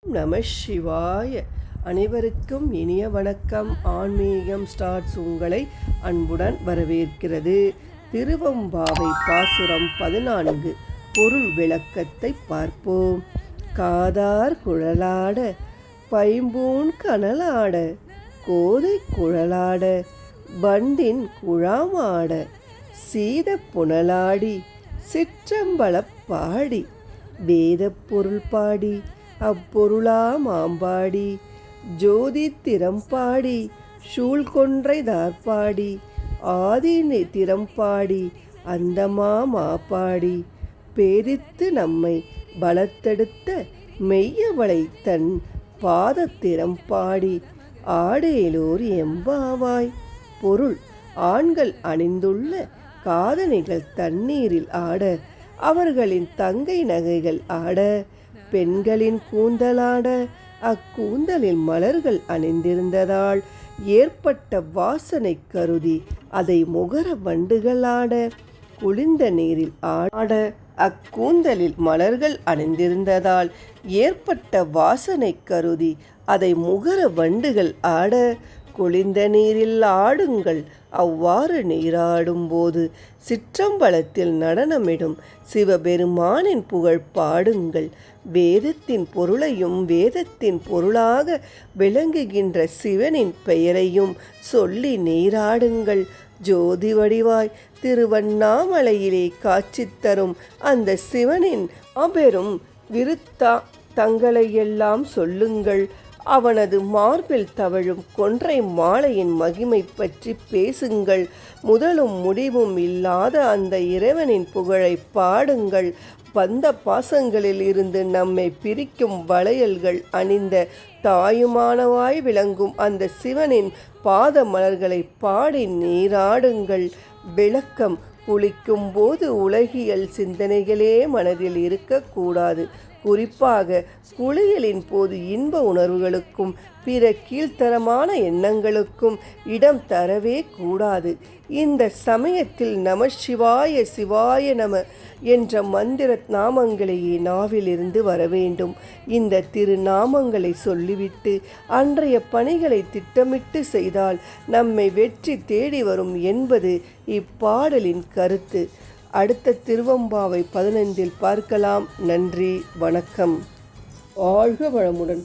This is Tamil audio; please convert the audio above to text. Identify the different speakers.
Speaker 1: நம சிவாய. அனைவருக்கும் இனிய வணக்கம். ஆன்மீகம் ஸ்டார்ட்ஸ் உங்களை அன்புடன் வரவேற்கிறது. திருவெம்பாவை பாசுரம் 14 பொருள் விளக்கத்தை பார்ப்போம். காதார் குழலாட பைம்பூன் கனலாட கோதை குழலாட வண்டின் குழாமாட சீத புனலாடி சிற்றம்பலப்பாடி வேதப் பொருள் பாடி அப்பொருளா மாம்பாடி ஜோதி திறம்பாடி சூழ்கொன்றை தார்பாடி ஆதினி திறம்பாடி அந்தமா மாப்பாடி பேதித்து நம்மை பலத்தெடுத்த மெய்யவளை தன் பாதத்திறம்பாடி ஆடேலோர் எம்பாவாய். பொருள்: ஆண்கள் அணிந்துள்ள காதணிகள் தண்ணீரில் ஆட, அவர்களின் தங்கை நகைகள் ஆட, பெண்களின் கூந்தலாட, அக்கூந்தலில் மலர்கள் அணிந்திருந்ததால் ஏற்பட்ட வாசனை கருதி அதை முகர வண்டுகளாட, குளிர்ந்த நீரில் ஆட, அக்கூந்தலில் மலர்கள் அணிந்திருந்ததால் ஏற்பட்ட வாசனை கருதி அதை முகர வண்டுகள் ஆட, குளிர்ந்த நீரில் ஆடுங்கள். அவ்வாறு நீராடும் போது சிற்றம்பலத்தில் நடனமிடும் சிவபெருமானின் புகழ் பாடுங்கள். வேதத்தின் பொருளையும் வேதத்தின் பொருளாக விளங்குகின்ற சிவனின் பெயரையும் சொல்லி நீராடுங்கள். ஜோதி வடிவாய் திருவண்ணாமலையிலே காட்சி தரும் அந்த சிவனின் மாபெரும் தங்களையெல்லாம் சொல்லுங்கள். அவனது மார்பில் தவழும் கொன்றை மாலையின் மகிமை பற்றி பேசுங்கள். முதலும் முடிவும் இல்லாத அந்த இறைவனின் புகழை பாடுங்கள். பந்த பாசங்களில் இருந்து நம்மை பிரிக்கும் வளையல்கள் அணிந்த தாயுமானவாய் விளங்கும் அந்த சிவனின் பாத மலர்களை பாடி நீராடுங்கள். விளக்கம்: குளிக்கும் போது உலகியல் சிந்தனைகளே மனதில் இருக்கக்கூடாது. குறிப்பாக குளியலின் போது இன்ப உணர்வுகளுக்கும் பிற கீழ்த்தரமான எண்ணங்களுக்கும் இடம் தரவே கூடாது. இந்த சமயத்தில் நம சிவாய சிவாய நம என்ற மந்திர நாமங்களையே நாவிலிருந்து வர வேண்டும். இந்த திருநாமங்களை சொல்லிவிட்டு அன்றைய பணிகளை திட்டமிட்டு செய்தால் நம்மை வெற்றி தேடி வரும் என்பது இப்பாடலின் கருத்து. அடுத்த திருவெம்பாவை 15 பார்க்கலாம். நன்றி, வணக்கம். வாழ்க வளமுடன்.